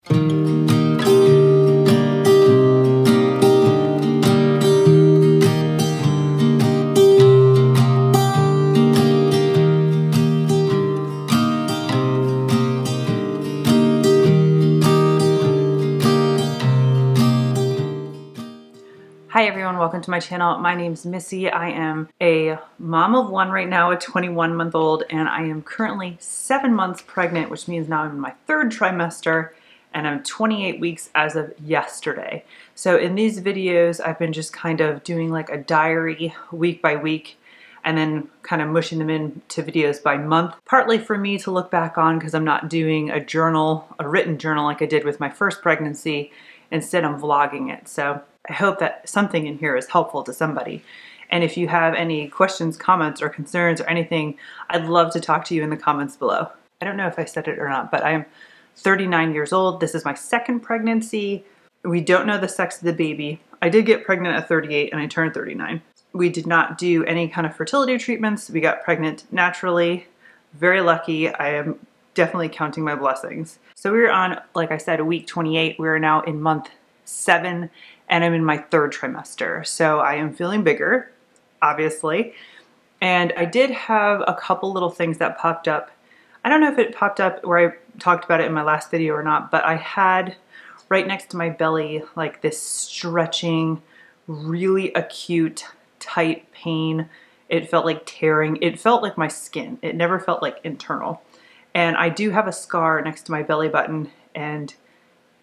Hi everyone, welcome to my channel. My name's Missy. I am a mom of one right now, a 21-month-old, and I am currently 7 months pregnant, which means now I'm in my 3rd trimester, and I'm 28 weeks as of yesterday. So in these videos, I've been just kind of doing like a diary week by week, and then kind of mushing them into videos by month, partly for me to look back on because I'm not doing a journal, a written journal like I did with my first pregnancy. Instead, I'm vlogging it. So I hope that something in here is helpful to somebody. And if you have any questions, comments, or concerns or anything, I'd love to talk to you in the comments below. I don't know if I said it or not, but I am 39 years old. This is my 2nd pregnancy. We don't know the sex of the baby. I did get pregnant at 38 and I turned 39. We did not do any kind of fertility treatments. We got pregnant naturally. Very lucky. I am definitely counting my blessings. So we were on, like I said, week 28. We're now in month 7. And I'm in my 3rd trimester. So I am feeling bigger, obviously. And I did have a couple little things that popped up. I don't know if it popped up where I talked about it in my last video or not, but I had right next to my belly like this stretching, really acute, tight pain. It felt like tearing. It felt like my skin. It never felt like internal. And I do have a scar next to my belly button, and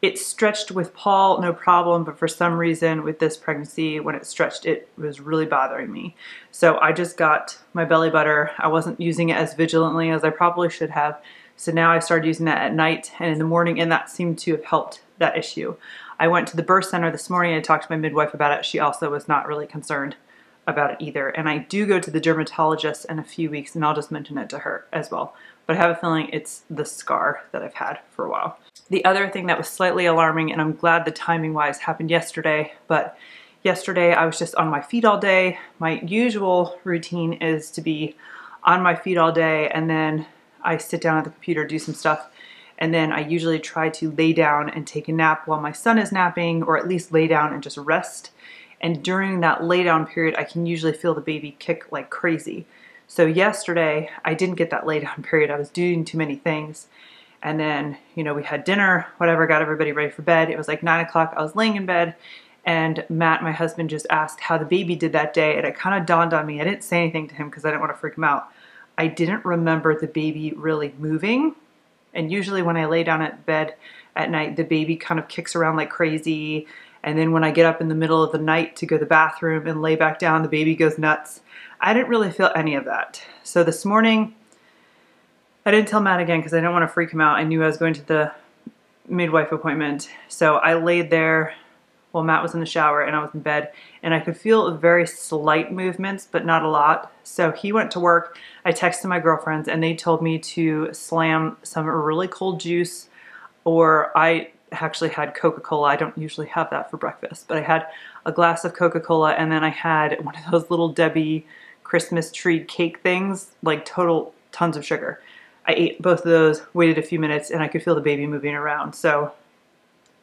it stretched with Paul, no problem, but for some reason with this pregnancy, when it stretched, it was really bothering me. So I just got my belly butter. I wasn't using it as vigilantly as I probably should have. So now I started using that at night and in the morning, and that seemed to have helped that issue. I went to the birth center this morning and I talked to my midwife about it. She also was not really concerned about it either. And I do go to the dermatologist in a few weeks, and I'll just mention it to her as well. But I have a feeling it's the scar that I've had for a while. The other thing that was slightly alarming, and I'm glad the timing wise happened yesterday, but yesterday I was just on my feet all day. My usual routine is to be on my feet all day, and then I sit down at the computer, do some stuff, and then I usually try to lay down and take a nap while my son is napping, or at least lay down and just rest. And during that lay down period, I can usually feel the baby kick like crazy. So yesterday, I didn't get that lay down period. I was doing too many things. And then, you know, we had dinner, whatever, got everybody ready for bed. It was like 9 o'clock. I was laying in bed, and Matt, my husband, just asked how the baby did that day. And it kind of dawned on me. I didn't say anything to him because I didn't want to freak him out. I didn't remember the baby really moving. And usually when I lay down at bed at night, the baby kind of kicks around like crazy. And then when I get up in the middle of the night to go to the bathroom and lay back down, the baby goes nuts. I didn't really feel any of that. So this morning, I didn't tell Matt again because I didn't want to freak him out. I knew I was going to the midwife appointment. So I laid there while Matt was in the shower and I was in bed, and I could feel very slight movements, but not a lot. So he went to work. I texted my girlfriends and they told me to slam some really cold juice, or I actually had Coca-Cola. I don't usually have that for breakfast, but I had a glass of Coca-Cola, and then I had one of those little Debbie Christmas tree cake things, like total tons of sugar. I ate both of those, waited a few minutes, and I could feel the baby moving around. So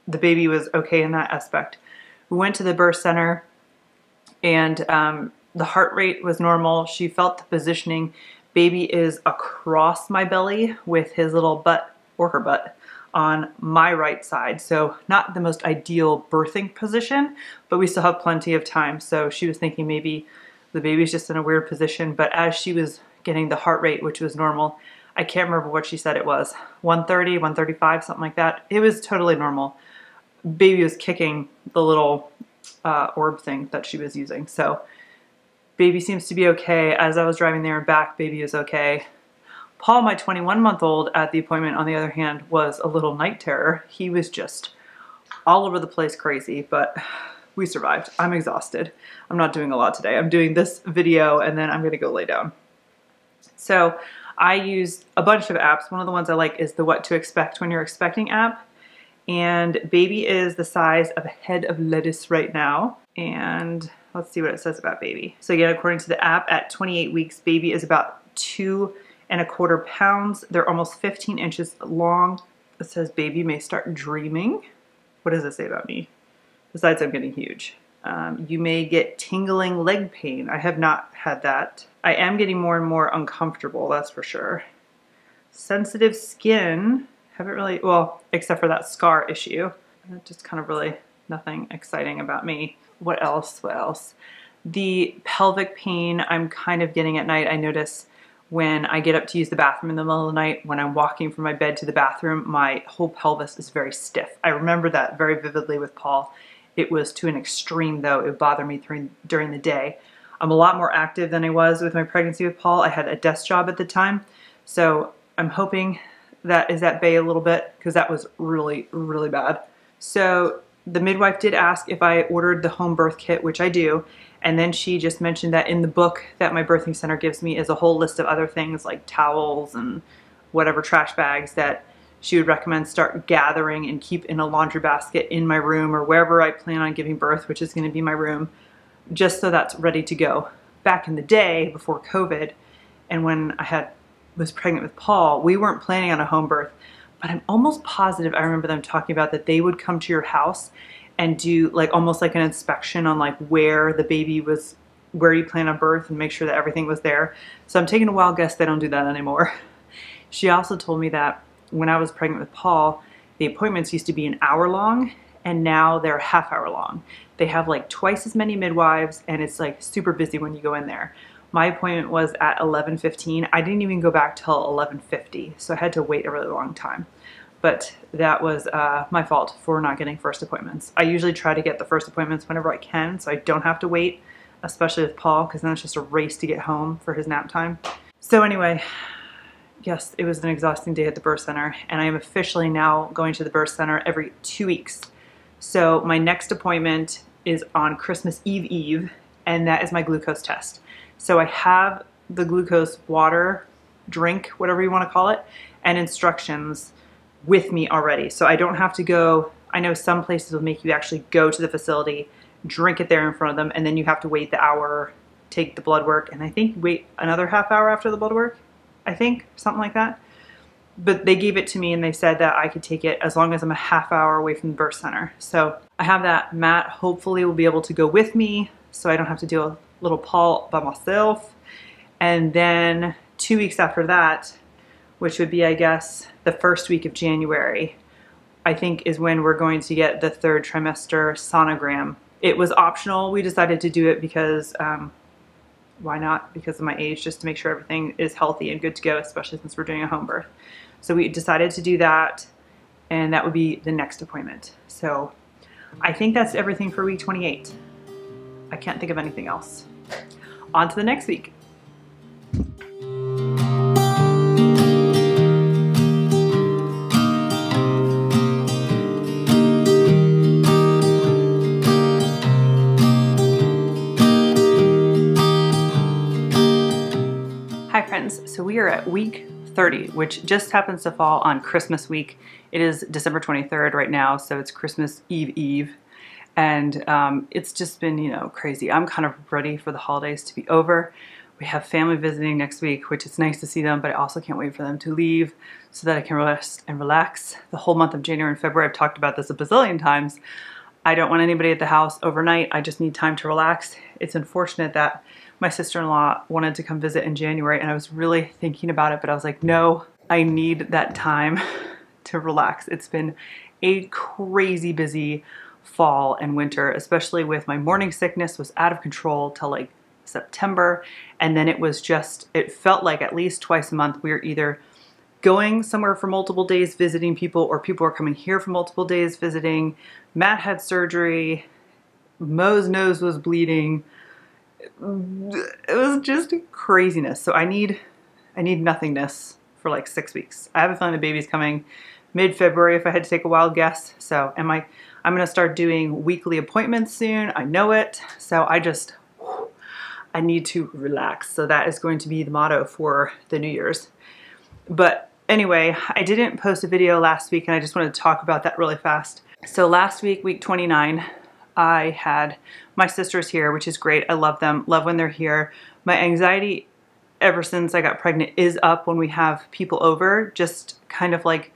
the baby was okay in that aspect. We went to the birth center, and the heart rate was normal. She felt the positioning. Baby is across my belly with his little butt, or her butt, on my right side. So not the most ideal birthing position, but we still have plenty of time. So she was thinking maybe the baby's just in a weird position. But as she was getting the heart rate, which was normal, I can't remember what she said it was, 130, 135, something like that. It was totally normal. Baby was kicking the little orb thing that she was using. So baby seems to be okay. As I was driving there and back, baby is okay. Paul, my 21-month-old at the appointment, on the other hand, was a little night terror. He was just all over the place crazy, but we survived. I'm exhausted. I'm not doing a lot today. I'm doing this video and then I'm gonna go lay down. So I used a bunch of apps. One of the ones I like is the What to Expect When You're Expecting app. And baby is the size of a head of lettuce right now. And let's see what it says about baby. So again, according to the app, at 28 weeks, baby is about 2¼ pounds. They're almost 15 inches long, It says baby may start dreaming. What does it say about me? Besides I'm getting huge. You may get tingling leg pain. I have not had that. I am getting more and more uncomfortable, that's for sure. Sensitive skin. Haven't really, well, except for that scar issue. Just kind of really nothing exciting about me. What else? What else? The pelvic pain I'm kind of getting at night. I notice when I get up to use the bathroom in the middle of the night, when I'm walking from my bed to the bathroom, my whole pelvis is very stiff. I remember that very vividly with Paul. It was to an extreme though. It would bother me during the day. I'm a lot more active than I was with my pregnancy with Paul. I had a desk job at the time. So I'm hoping that is at bay a little bit because that was really, really bad. So the midwife did ask if I ordered the home birth kit, which I do. And then she just mentioned that in the book that my birthing center gives me is a whole list of other things like towels and whatever trash bags that she would recommend start gathering and keep in a laundry basket in my room or wherever I plan on giving birth, which is going to be my room, just so that's ready to go. Back in the day before COVID and when I was pregnant with Paul, we weren't planning on a home birth, but I'm almost positive I remember them talking about that they would come to your house and do like almost like an inspection on like where the baby was, where you plan on birth and make sure that everything was there. So I'm taking a wild guess they don't do that anymore. She also told me that when I was pregnant with Paul, the appointments used to be an hour long and now they're a half hour long. They have like twice as many midwives and it's like super busy when you go in there. My appointment was at 11:15. I didn't even go back till 11:50, so I had to wait a really long time. But that was my fault for not getting first appointments. I usually try to get the first appointments whenever I can, so I don't have to wait, especially with Paul, because then it's just a race to get home for his nap time. So anyway, yes, it was an exhausting day at the birth center, and I am officially now going to the birth center every 2 weeks. So my next appointment is on Christmas Eve, and that is my glucose test. So I have the glucose water, drink, whatever you want to call it, and instructions with me already. So I don't have to go, I know some places will make you actually go to the facility, drink it there in front of them, and then you have to wait the hour, take the blood work, and I think wait another half hour after the blood work, I think, something like that. But they gave it to me and they said that I could take it as long as I'm a half hour away from the birth center. So I have that. Matt hopefully will be able to go with me so I don't have to do a little Paul by myself. And then 2 weeks after that, which would be, I guess, the first week of January, I think is when we're going to get the 3rd trimester sonogram. It was optional. We decided to do it because, why not? Because of my age, just to make sure everything is healthy and good to go, especially since we're doing a home birth. So we decided to do that, and that would be the next appointment. So I think that's everything for week 28. I can't think of anything else. On to the next week. Hi friends, so we are at week 30, which just happens to fall on Christmas week. It is December 23rd right now, so it's Christmas Eve. And it's just been, you know, crazy. I'm kind of ready for the holidays to be over. We have family visiting next week, which is nice to see them, but I also can't wait for them to leave so that I can rest and relax. The whole month of January and February, I've talked about this a bazillion times. I don't want anybody at the house overnight. I just need time to relax. It's unfortunate that my sister-in-law wanted to come visit in January, and I was really thinking about it, but I was like, no, I need that time to relax. It's been a crazy busy fall and winter, especially with my morning sickness was out of control till like September. And then it was just, it felt like at least twice a month we were either going somewhere for multiple days visiting people, or people were coming here for multiple days visiting. Matt had surgery. Mo's nose was bleeding. It was just craziness. So I need nothingness for like 6 weeks. I have a feeling the baby's coming mid-February if I had to take a wild guess. So I'm going to start doing weekly appointments soon. I know it. So I need to relax. So that is going to be the motto for the New Year's. But anyway, I didn't post a video last week and I just wanted to talk about that really fast. So last week, week 29, I had my sisters here, which is great. I love them, love when they're here. My anxiety ever since I got pregnant is up when we have people over, just kind of like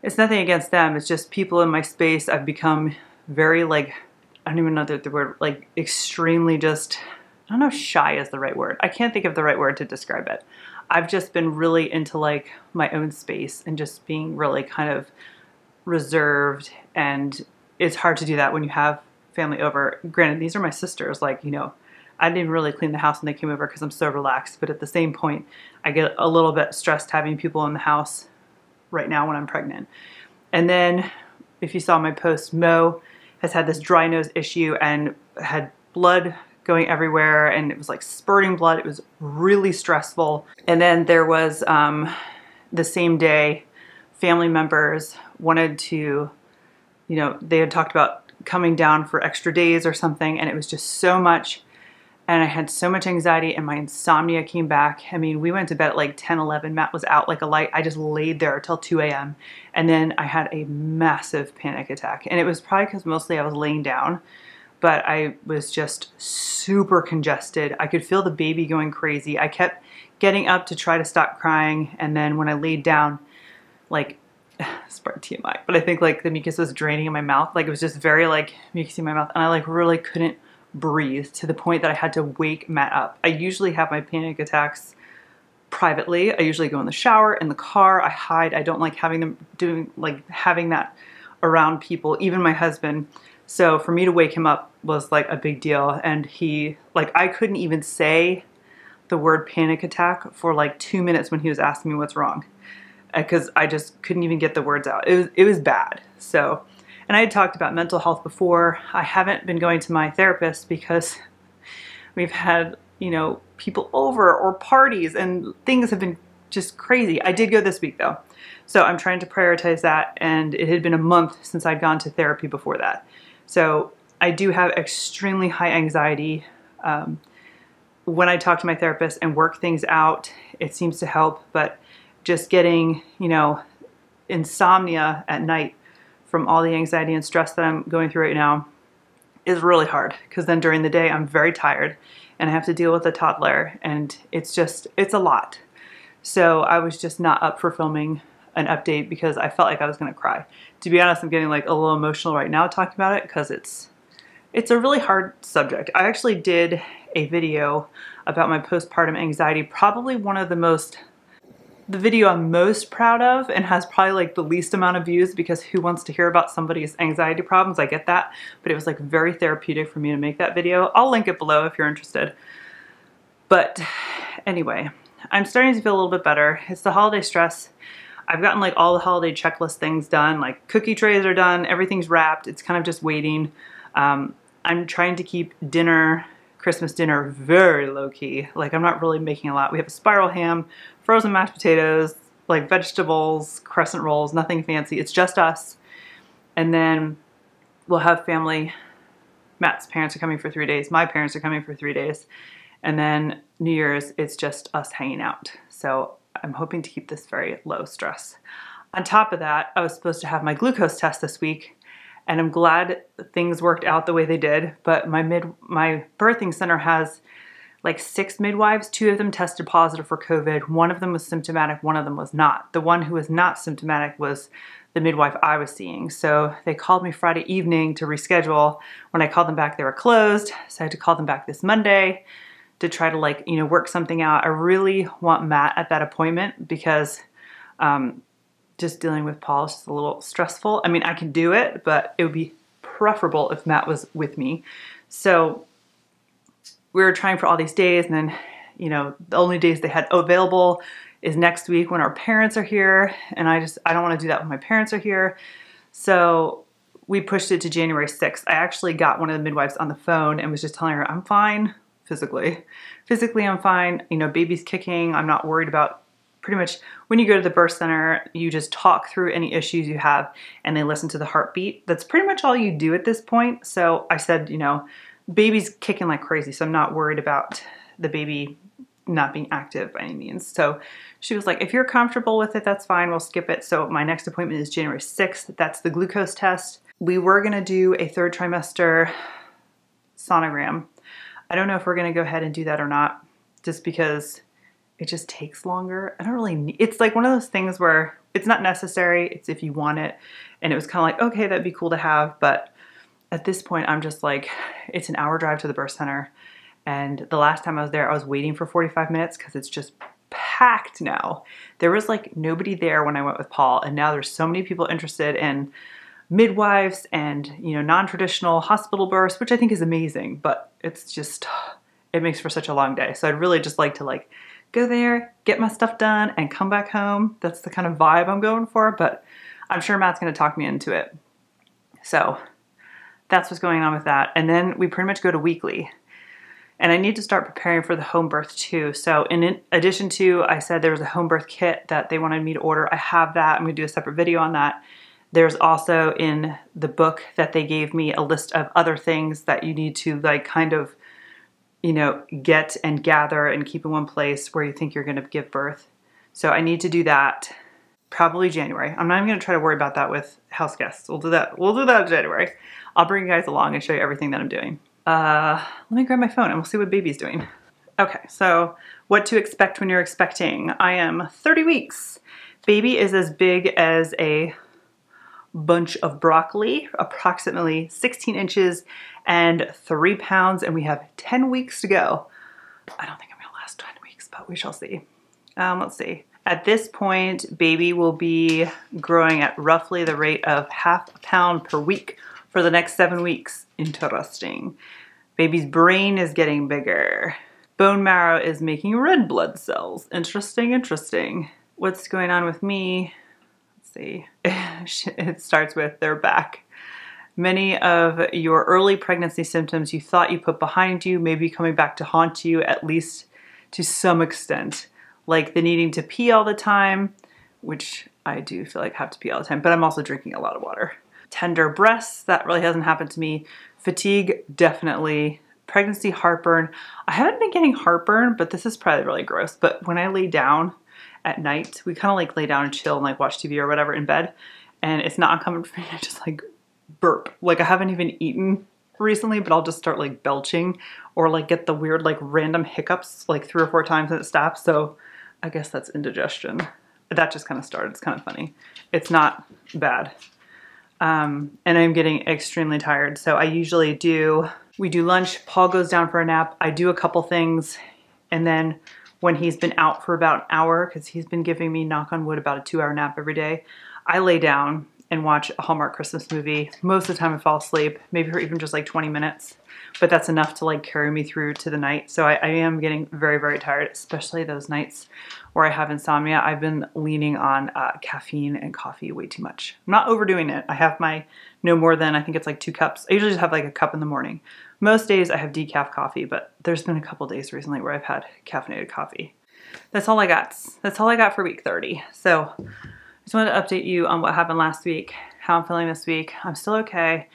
it's nothing against them. It's just people in my space. I've become very like, I don't even know the word, like extremely just, I don't know if shy is the right word. I can't think of the right word to describe it. I've just been really into like my own space and just being really kind of reserved, and it's hard to do that when you have family over. Granted, these are my sisters, like, you know, I didn't even really clean the house when they came over because I'm so relaxed, but at the same point, I get a little bit stressed having people in the house right now when I'm pregnant. And then if you saw my post, Mo has had this dry nose issue and had blood going everywhere, and it was like spurting blood. It was really stressful. And then there was the same day, family members wanted to, you know, they had talked about coming down for extra days or something, and it was just so much. And I had so much anxiety, and my insomnia came back. I mean, we went to bed at like 10, 11. Matt was out like a light. I just laid there till 2 a.m. And then I had a massive panic attack. And it was probably because mostly I was laying down, but I was just super congested. I could feel the baby going crazy. I kept getting up to try to stop crying. And then when I laid down, like, it's part TMI, but I think like the mucus was draining in my mouth. Like it was just very like mucusy in my mouth. And I like really couldn't breathe to the point that I had to wake Matt up. I usually have my panic attacks privately. I usually go in the shower, in the car, I hide. I don't like having them having that around people, even my husband. So for me to wake him up was like a big deal. And he, like, I couldn't even say the word panic attack for like 2 minutes when he was asking me what's wrong, because I just couldn't even get the words out. It was bad. So, and I had talked about mental health before. I haven't been going to my therapist because we've had, you know, people over or parties, and things have been just crazy. I did go this week though. So I'm trying to prioritize that, and it had been a month since I'd gone to therapy before that. So I do have extremely high anxiety. When I talk to my therapist and work things out, it seems to help, but just getting, you know, insomnia at night from all the anxiety and stress that I'm going through right now is really hard, because then during the day I'm very tired and I have to deal with a toddler, and it's a lot. So I was just not up for filming an update because I felt like I was going to cry. To be honest, I'm getting like a little emotional right now talking about it because it's a really hard subject. I actually did a video about my postpartum anxiety, probably one of the video I'm most proud of, and has probably like the least amount of views, because who wants to hear about somebody's anxiety problems? I get that, but it was like very therapeutic for me to make that video. I'll link it below if you're interested. But anyway, I'm starting to feel a little bit better. It's the holiday stress. I've gotten like all the holiday checklist things done, like cookie trays are done, everything's wrapped. It's kind of just waiting. I'm trying to keep Christmas dinner very low key. Like I'm not really making a lot. We have a spiral ham, frozen mashed potatoes, like vegetables, crescent rolls, nothing fancy. It's just us. And then we'll have family. Matt's parents are coming for 3 days. My parents are coming for 3 days. And then New Year's, it's just us hanging out. So I'm hoping to keep this very low stress. On top of that, I was supposed to have my glucose test this week, and I'm glad things worked out the way they did. But my birthing center has like 6 midwives. 2 of them tested positive for COVID. 1 of them was symptomatic, 1 of them was not. The one who was not symptomatic was the midwife I was seeing. So they called me Friday evening to reschedule. When I called them back, they were closed. So I had to call them back this Monday to try to, like, you know, work something out. I really want Matt at that appointment because just dealing with Paul is just a little stressful. I mean, I can do it, but it would be preferable if Matt was with me. So we were trying for all these days, and then, you know, the only days they had available is next week when our parents are here, and I don't want to do that when my parents are here. So we pushed it to January 6th. I actually got one of the midwives on the phone and was just telling her I'm fine physically. Physically, I'm fine. You know, baby's kicking. I'm not worried about. Pretty much when you go to the birth center, you just talk through any issues you have and they listen to the heartbeat. That's pretty much all you do at this point. So I said, you know, baby's kicking like crazy, so I'm not worried about the baby not being active by any means. So she was like, if you're comfortable with it, that's fine. We'll skip it. So my next appointment is January 6th. That's the glucose test. We were going to do a 3rd trimester sonogram. I don't know if we're going to go ahead and do that or not, just because it just takes longer. I don't really need, it's like one of those things where it's not necessary, it's if you want it. And it was kind of like, okay, that'd be cool to have. But at this point, I'm just like, it's an hour drive to the birth center. And the last time I was there, I was waiting for 45 minutes because it's just packed now. There was like nobody there when I went with Paul. And now there's so many people interested in midwives and, you know, non-traditional hospital births, which I think is amazing, but it's just, it makes for such a long day. So I'd really just like to like go there, get my stuff done, and come back home. That's the kind of vibe I'm going for, but I'm sure Matt's going to talk me into it. So that's what's going on with that. And then we pretty much go to weekly. And I need to start preparing for the home birth too. So in addition to, I said there was a home birth kit that they wanted me to order. I have that. I'm going to do a separate video on that. There's also in the book that they gave me a list of other things that you need to like kind of, you know, get and gather and keep in one place where you think you're going to give birth. So I need to do that probably January. I'm not even going to try to worry about that with house guests. We'll do that. We'll do that in January. I'll bring you guys along and show you everything that I'm doing. Let me grab my phone and we'll see what baby's doing. Okay, so what to expect when you're expecting. I am 30 weeks. Baby is as big as a bunch of broccoli, approximately 16 inches and 3 pounds, and we have 10 weeks to go. I don't think I'm gonna last 10 weeks, but we shall see. Let's see. At this point, baby will be growing at roughly the rate of ½ pound per week for the next 7 weeks. Interesting. Baby's brain is getting bigger. Bone marrow is making red blood cells. Interesting, interesting. What's going on with me? See, it starts with they're back. Many of your early pregnancy symptoms you thought you put behind you may be coming back to haunt you, at least to some extent. Like the needing to pee all the time, which I do feel like I have to pee all the time, but I'm also drinking a lot of water. Tender breasts, that really hasn't happened to me. Fatigue, definitely. Pregnancy heartburn. I haven't been getting heartburn, but this is probably really gross. But when I lay down at night, we kind of like lay down and chill and like watch TV or whatever in bed, and it's not uncommon for me to just like burp. Like I haven't even eaten recently, but I'll just start like belching or like get the weird like random hiccups like 3 or 4 times and it stops. So I guess that's indigestion. That just kind of started. It's kind of funny. It's not bad. And I'm getting extremely tired. So I usually we do lunch, Paul goes down for a nap, I do a couple things, and then when he's been out for about an hour, because he's been giving me, knock on wood, about a 2-hour nap every day, I lay down and watch a Hallmark Christmas movie. Most of the time I fall asleep, maybe for even just like 20 minutes, but that's enough to like carry me through to the night. So I am getting very, very tired, especially those nights where I have insomnia. I've been leaning on caffeine and coffee way too much. I'm not overdoing it. I have my no more than, I think it's like 2 cups. I usually just have like a cup in the morning. Most days I have decaf coffee, but there's been a couple days recently where I've had caffeinated coffee. That's all I got. That's all I got for week 30. So I just wanted to update you on what happened last week, how I'm feeling this week. I'm still okay,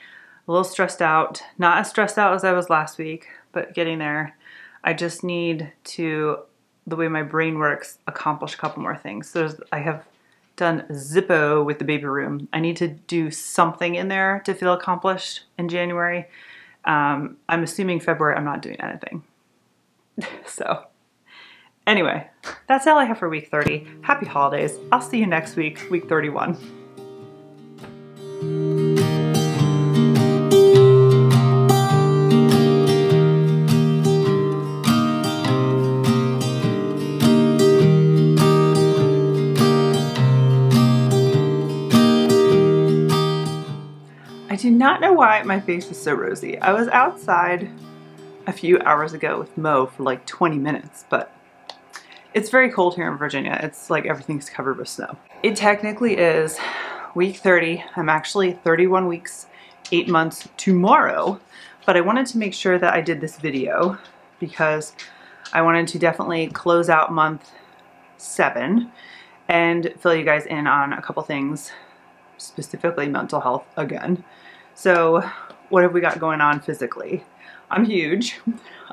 a little stressed out. Not as stressed out as I was last week, but getting there. I just need to, the way my brain works, accomplish a couple more things. So I have done Zippo with the baby room. I need to do something in there to feel accomplished in January. I'm assuming February I'm not doing anything. So anyway, that's all I have for week 30. Happy holidays. I'll see you next week, week 31. I do not know why my face is so rosy. I was outside a few hours ago with Mo for like 20 minutes, but it's very cold here in Virginia. It's like everything's covered with snow. It technically is week 30. I'm actually 31 weeks, 8 months tomorrow, but I wanted to make sure that I did this video because I wanted to definitely close out month 7 and fill you guys in on a couple things, specifically mental health again. So what have we got going on physically? I'm huge.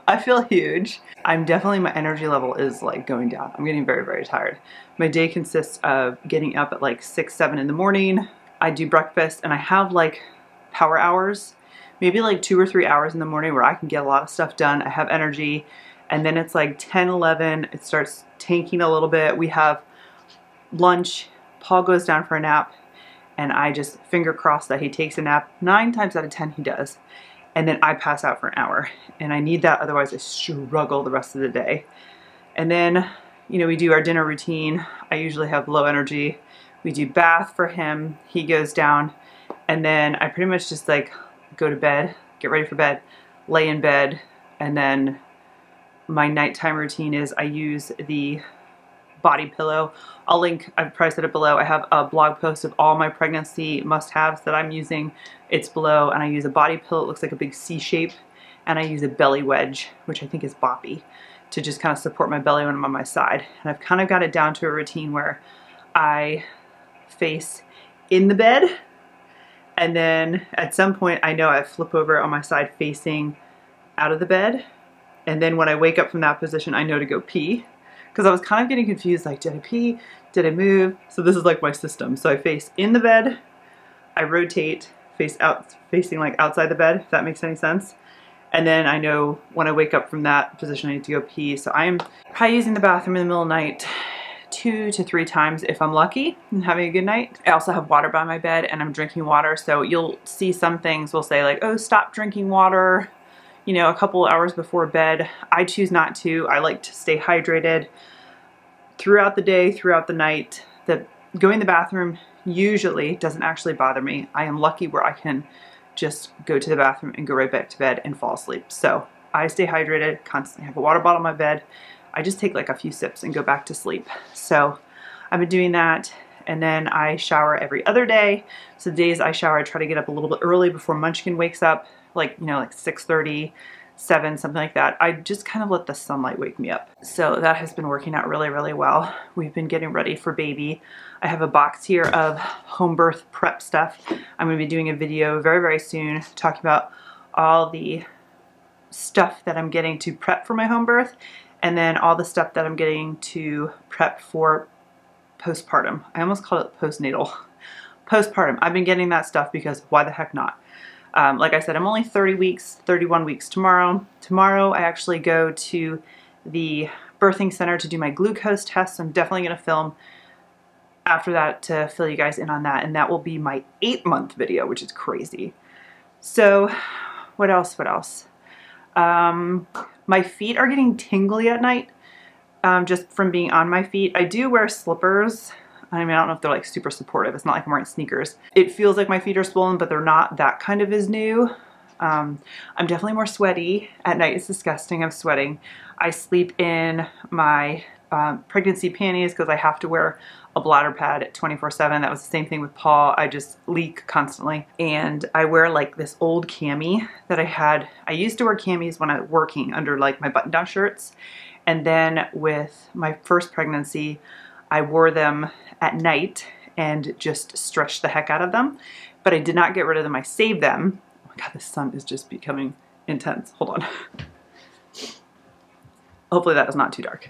I feel huge. I'm definitely, my energy level is like going down. I'm getting very, very tired. My day consists of getting up at like 6, 7 in the morning. I do breakfast and I have like power hours, maybe like 2 or 3 hours in the morning where I can get a lot of stuff done. I have energy. And then it's like 10, 11, it starts tanking a little bit. We have lunch, Paul goes down for a nap, and I just finger cross that he takes a nap. 9 times out of 10 he does. And then I pass out for an hour. And I need that, otherwise I struggle the rest of the day. And then, you know, we do our dinner routine. I usually have low energy. We do bath for him. He goes down. And then I pretty much just like go to bed, get ready for bed, lay in bed. And then my nighttime routine is I use the body pillow. I'll link, I've probably set it below. I have a blog post of all my pregnancy must-haves that I'm using. It's below, and I use a body pillow. It looks like a big C shape, and I use a belly wedge, which I think is boppy, to just kind of support my belly when I'm on my side. And I've kind of got it down to a routine where I face in the bed, and then at some point I know I flip over on my side facing out of the bed, and then when I wake up from that position I know to go pee. Because I was kind of getting confused, like, did I pee? Did I move? So this is like my system. So I face in the bed, I rotate, face out, facing like outside the bed, if that makes any sense. And then I know when I wake up from that position I need to go pee. So I'm probably using the bathroom in the middle of the night 2 to 3 times if I'm lucky and having a good night. I also have water by my bed and I'm drinking water. So you'll see some things will say like, oh, stop drinking water, you know, a couple hours before bed. I choose not to. I like to stay hydrated throughout the day, throughout the night. Going to the bathroom usually doesn't actually bother me. I am lucky where I can just go to the bathroom and go right back to bed and fall asleep. So I stay hydrated, constantly have a water bottle on my bed. I just take like a few sips and go back to sleep. So I've been doing that, and then I shower every other day. So the days I shower, I try to get up a little bit early before Munchkin wakes up, like, you know, like 6:30, 7, something like that. I just kind of let the sunlight wake me up. So that has been working out really, really well. We've been getting ready for baby. I have a box here of home birth prep stuff. I'm going to be doing a video very, very soon talking about all the stuff that I'm getting to prep for my home birth, and then all the stuff that I'm getting to prep for postpartum. I almost called it postnatal. Postpartum. I've been getting that stuff because why the heck not? Like I said, I'm only 31 weeks tomorrow. Tomorrow I actually go to the birthing center to do my glucose test. I'm definitely going to film after that to fill you guys in on that. And that will be my 8-month video, which is crazy. So what else? My feet are getting tingly at night, just from being on my feet. I do wear slippers. I mean, I don't know if they're like super supportive. It's not like I'm wearing sneakers. It feels like my feet are swollen, but they're not. That kind of is new. I'm definitely more sweaty. At night it's disgusting. I'm sweating. I sleep in my pregnancy panties because I have to wear a bladder pad 24/7. That was the same thing with Paul. I just leak constantly. And I wear like this old cami that I had. I used to wear camis when I was working under like my button-down shirts. And then with my first pregnancy, I wore them at night and just stretched the heck out of them. But I did not get rid of them. I saved them. Oh my God, the sun is just becoming intense. Hold on. Hopefully that is not too dark.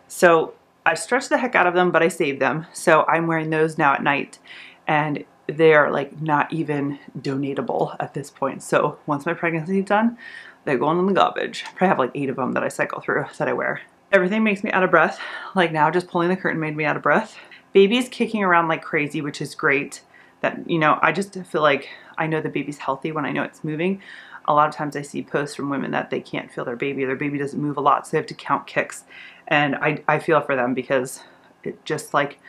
So I stretched the heck out of them, but I saved them. So I'm wearing those now at night, and they're like not even donatable at this point. So once my pregnancy is done, they're going in the garbage. I probably have like 8 of them that I cycle through that I wear. Everything makes me out of breath. Like now, just pulling the curtain made me out of breath. Baby's kicking around like crazy, which is great. That, you know, I just feel like I know the baby's healthy when I know it's moving. A lot of times I see posts from women that they can't feel their baby. Their baby doesn't move a lot, so they have to count kicks. And I feel for them because it just like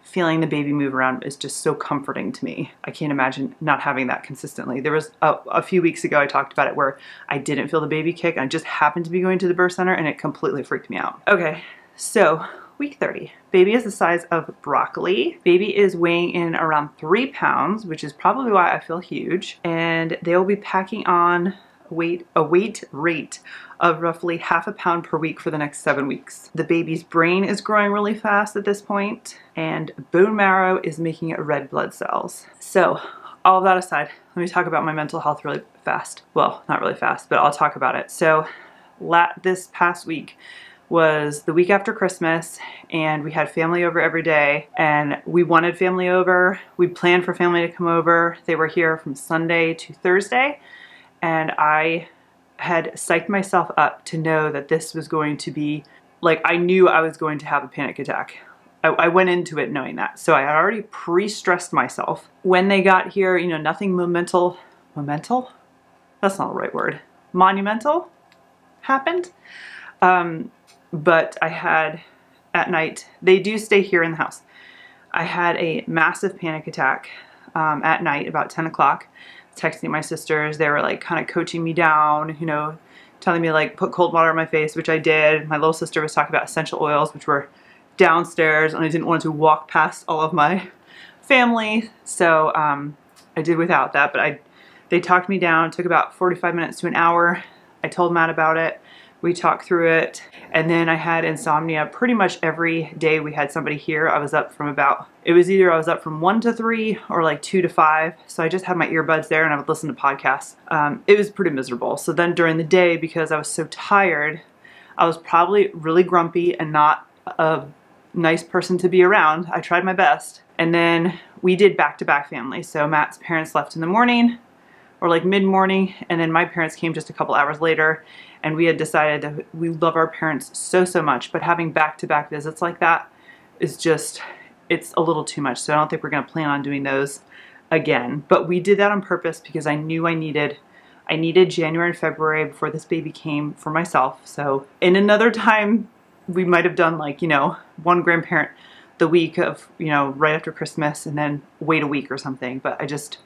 feeling the baby move around is just so comforting to me. I can't imagine not having that consistently. There was a few weeks ago I talked about it where I didn't feel the baby kick. I just happened to be going to the birth center and it completely freaked me out. Okay, so week 30. Baby is the size of broccoli. Baby is weighing in around 3 pounds, which is probably why I feel huge. And they will be packing on a weight rate of roughly ½ a pound per week for the next 7 weeks. The baby's brain is growing really fast at this point, and bone marrow is making red blood cells. So all of that aside, let me talk about my mental health really fast. Well, not really fast, but I'll talk about it. So this past week was the week after Christmas, and we had family over every day, and we wanted family over. We planned for family to come over. They were here from Sunday to Thursday, and I had psyched myself up to know that this was going to be, like, I knew I was going to have a panic attack. I went into it knowing that. So I had already pre-stressed myself. When they got here, you know, nothing monumental? That's not the right word. Monumental happened. But I had, at night, they do stay here in the house. I had a massive panic attack at night, about 10 o'clock, texting my sisters. They were like kind of coaching me down, you know, telling me to like put cold water on my face, which I did. My little sister was talking about essential oils, which were downstairs, and I didn't want to walk past all of my family. So I did without that, but they talked me down. It took about 45 minutes to an hour. I told Matt about it. We talked through it, and then I had insomnia pretty much every day we had somebody here. I was up from about, it was either I was up from 1 to 3 or like 2 to 5. So I just had my earbuds there and I would listen to podcasts. It was pretty miserable. So then during the day, because I was so tired, I was probably really grumpy and not a nice person to be around. I tried my best. And then we did back-to-back families. So Matt's parents left in the morning, or like mid-morning, and then my parents came just a couple hours later, and we had decided that we love our parents so, so much, but having back-to-back visits like that is just, it's a little too much. So I don't think we're gonna plan on doing those again. But we did that on purpose because I knew I needed January and February before this baby came for myself. So in another time, we might have done like, you know, one grandparent the week of, you know, right after Christmas, and then wait a week or something. But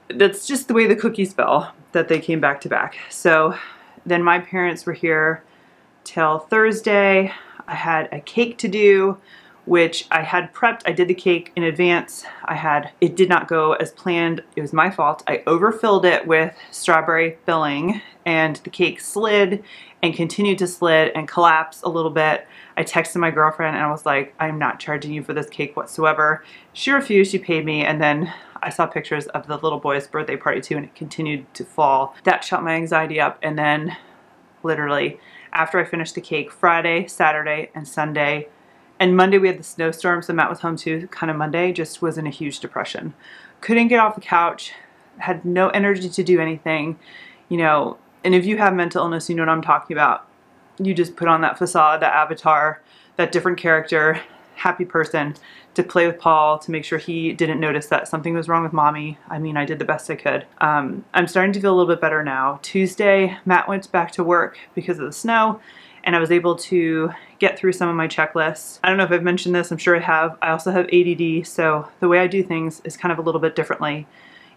that's just the way the cookies fell, that they came back to back. So then my parents were here till Thursday. I had a cake to do, which I had prepped. I did the cake in advance. It did not go as planned. It was my fault. I overfilled it with strawberry filling, and the cake slid and continued to slid and collapse a little bit. I texted my girlfriend and I was like, I'm not charging you for this cake whatsoever. She refused, she paid me, and then I saw pictures of the little boy's birthday party too, and it continued to fall. That shot my anxiety up, and then literally after I finished the cake, Friday, Saturday, and Sunday, and Monday we had the snowstorm, so Matt was home too, kind of Monday, just was in a huge depression. Couldn't get off the couch, had no energy to do anything, you know, and if you have mental illness, you know what I'm talking about. You just put on that facade, that avatar, that different character, happy person, to play with Paul, to make sure he didn't notice that something was wrong with mommy. I mean, I did the best I could. I'm starting to feel a little bit better now. Tuesday, Matt went back to work because of the snow, and I was able to get through some of my checklists. I don't know if I've mentioned this, I'm sure I have. I also have ADD, so the way I do things is kind of a little bit differently.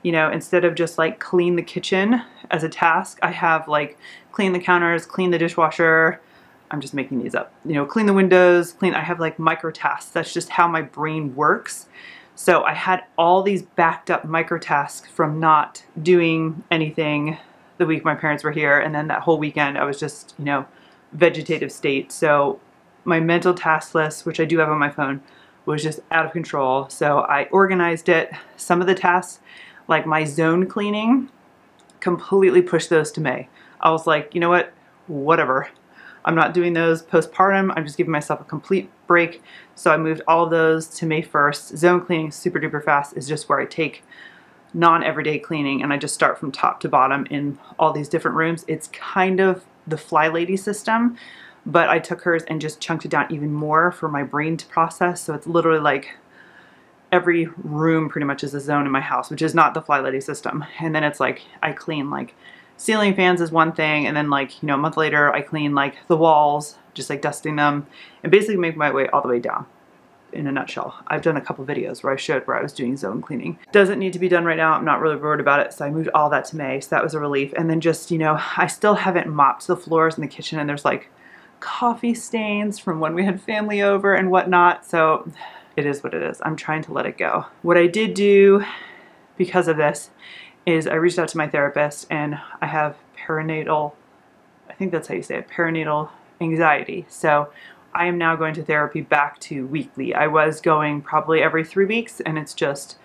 You know, instead of just like clean the kitchen as a task, I have like clean the counters, clean the dishwasher. I'm just making these up. You know, clean the windows, I have like micro tasks. That's just how my brain works. So I had all these backed up micro tasks from not doing anything the week my parents were here. And then that whole weekend I was just, you know, vegetative state. So my mental task list, which I do have on my phone, was just out of control. So I organized it. Some of the tasks, like my zone cleaning, completely pushed those to May. I was like, you know what, whatever. I'm not doing those postpartum. I'm just giving myself a complete break. So I moved all of those to May 1st. Zone cleaning, super duper fast, is just where I take non-everyday cleaning and I just start from top to bottom in all these different rooms. It's kind of the Fly Lady system, but I took hers and just chunked it down even more for my brain to process. So it's literally like every room pretty much is a zone in my house, which is not the Fly Lady system. And then it's like I clean like ceiling fans is one thing, and then like, you know, a month later I clean like the walls, just like dusting them, and basically make my way all the way down. In a nutshell, I've done a couple videos where I showed where I was doing zone cleaning. Doesn't need to be done right now. I'm not really worried about it, so I moved all that to May, so that was a relief. And then just, you know, I still haven't mopped the floors in the kitchen, and there's like coffee stains from when we had family over and whatnot, so it is what it is. I'm trying to let it go. What I did do because of this is I reached out to my therapist, and I have perinatal, I think that's how you say it, perinatal anxiety. So I am now going to therapy back to weekly. I was going probably every 3 weeks, and it's just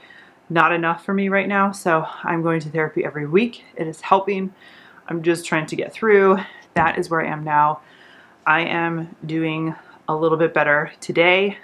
not enough for me right now. So I'm going to therapy every week. It is helping. I'm just trying to get through. That is where I am now. I am doing a little bit better today.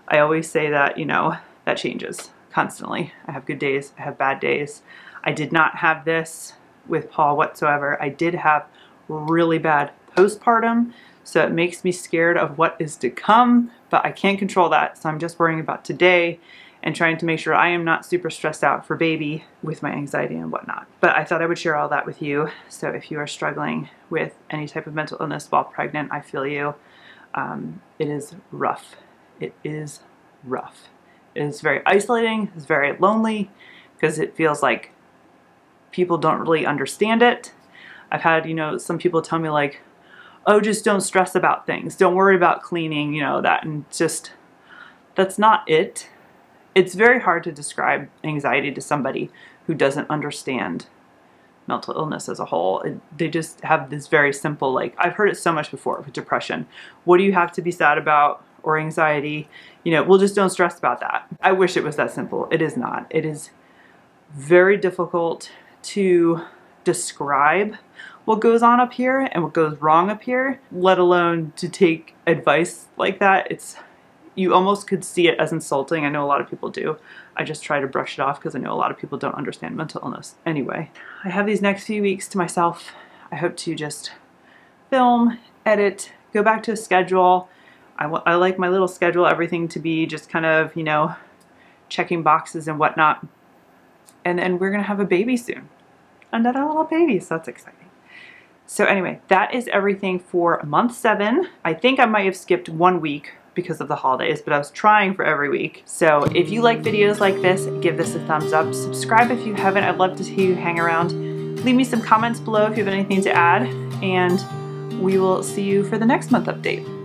I always say that, you know, that changes constantly. I have good days, I have bad days. I did not have this with Paul whatsoever. I did have really bad postpartum, so it makes me scared of what is to come, but I can't control that. So I'm just worrying about today and trying to make sure I am not super stressed out for baby with my anxiety and whatnot. But I thought I would share all that with you. So if you are struggling with any type of mental illness while pregnant, I feel you. It is rough. It is rough. It is very isolating. It's very lonely because it feels like people don't really understand it. I've had, you know, some people tell me like, oh, just don't stress about things. Don't worry about cleaning, you know, that. And just, that's not it. It's very hard to describe anxiety to somebody who doesn't understand mental illness as a whole. They just have this very simple, like, I've heard it so much before with depression. What do you have to be sad about? Or anxiety? You know, well, just don't stress about that. I wish it was that simple. It is not. It is very difficult to describe what goes on up here and what goes wrong up here, let alone to take advice like that. You almost could see it as insulting. I know a lot of people do. I just try to brush it off because I know a lot of people don't understand mental illness. Anyway, I have these next few weeks to myself. I hope to just film, edit, go back to a schedule. I like my little schedule, everything to be just kind of, you know, checking boxes and whatnot. And then we're gonna have a baby soon. Another little baby, so that's exciting. So anyway, that is everything for month 7. I think I might have skipped 1 week because of the holidays, but I was trying for every week. So if you like videos like this, give this a thumbs up. Subscribe if you haven't. I'd love to see you hang around. Leave me some comments below if you have anything to add, and we will see you for the next month update.